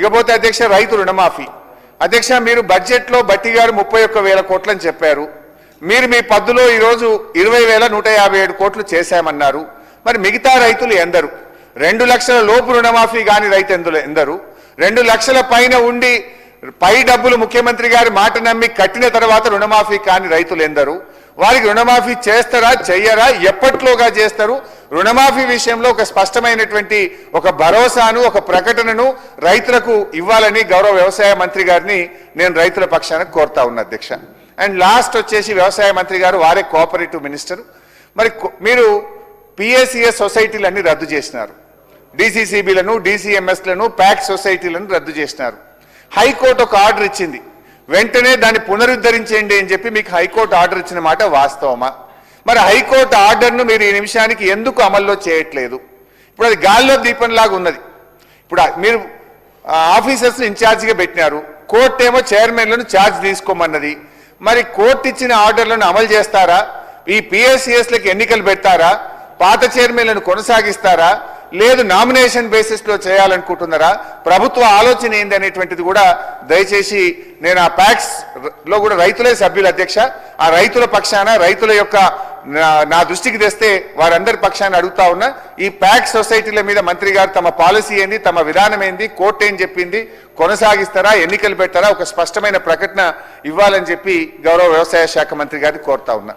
ఇకపోతే అధ్యక్ష రైతు రుణమాఫీ అధ్యక్ష మీరు బడ్జెట్లో బట్టి గారు 31,000 కోట్లని చెప్పారు. మీరు మీ పద్దులో ఈరోజు 20,157 కోట్లు చేశామన్నారు. మరి మిగతా రైతులు ఎందరు? 2 లక్షల లోపు రుణమాఫీ కాని రైతు ఎందరు? 2 లక్షల పైన ఉండి పై డబ్బులు ముఖ్యమంత్రి గారి మాట నమ్మి కట్టిన తర్వాత రుణమాఫీ కాని రైతులు ఎందరు? వారికి రుణమాఫీ చేస్తారా చెయ్యరా? ఎప్పట్లోగా చేస్తారు? రుణమాఫీ విషయంలో ఒక స్పష్టమైనటువంటి ఒక భరోసాను ఒక ప్రకటనను రైతులకు ఇవ్వాలని గౌరవ వ్యవసాయ మంత్రి గారిని నేను రైతుల పక్షాన కోరుతా ఉన్నా అధ్యక్ష. అండ్ లాస్ట్ వచ్చేసి వ్యవసాయ మంత్రి గారు వారే కోఆపరేటివ్ మినిస్టర్. మరి మీరు పిఎస్సిఎస్ సొసైటీలన్నీ రద్దు చేసినారు. డిసిసిబిలను డిసిఎంఎస్లను ప్యాక్ సొసైటీలను రద్దు చేసినారు. హైకోర్టు ఒక ఆర్డర్ ఇచ్చింది, వెంటనే దాన్ని పునరుద్ధరించండి అని చెప్పి మీకు హైకోర్టు ఆర్డర్ ఇచ్చిన మాట వాస్తవమా? మరి హైకోర్టు ఆర్డర్ను మీరు ఈ నిమిషానికి ఎందుకు అమల్లో చేయట్లేదు? ఇప్పుడు అది గాల్లో దీపంలాగా ఉన్నది. ఇప్పుడు మీరు ఆఫీసర్స్ని ఇన్ఛార్జిగా పెట్టినారు, కోర్టు ఏమో చైర్మన్లను ఛార్జ్ తీసుకోమన్నది. మరి కోర్టు ఇచ్చిన ఆర్డర్లను అమలు చేస్తారా? ఈ పిఎస్సిఎస్లకు ఎన్నికలు పెడతారా? పాత చైర్మన్లను కొనసాగిస్తారా? లేదు నామినేషన్ బేసిస్లో చేయాలనుకుంటున్నారా? ప్రభుత్వ ఆలోచన ఏంది అనేటువంటిది కూడా దయచేసి నేను ఆ ప్యాక్స్ లో కూడా రైతులే సభ్యులు అధ్యక్ష. ఆ రైతుల పక్షాన రైతుల యొక్క నా దృష్టికి తెస్తే వారందరి పక్షాన అడుగుతా ఉన్నా, ఈ ప్యాక్ సొసైటీల మీద మంత్రి గారు తమ పాలసీ ఏంది, తమ విధానం ఏంది, కోర్టు ఏం చెప్పింది, కొనసాగిస్తారా, ఎన్నికలు పెట్టారా? ఒక స్పష్టమైన ప్రకటన ఇవ్వాలని చెప్పి గౌరవ వ్యవసాయ శాఖ మంత్రి గారిని కోరుతా ఉన్నా.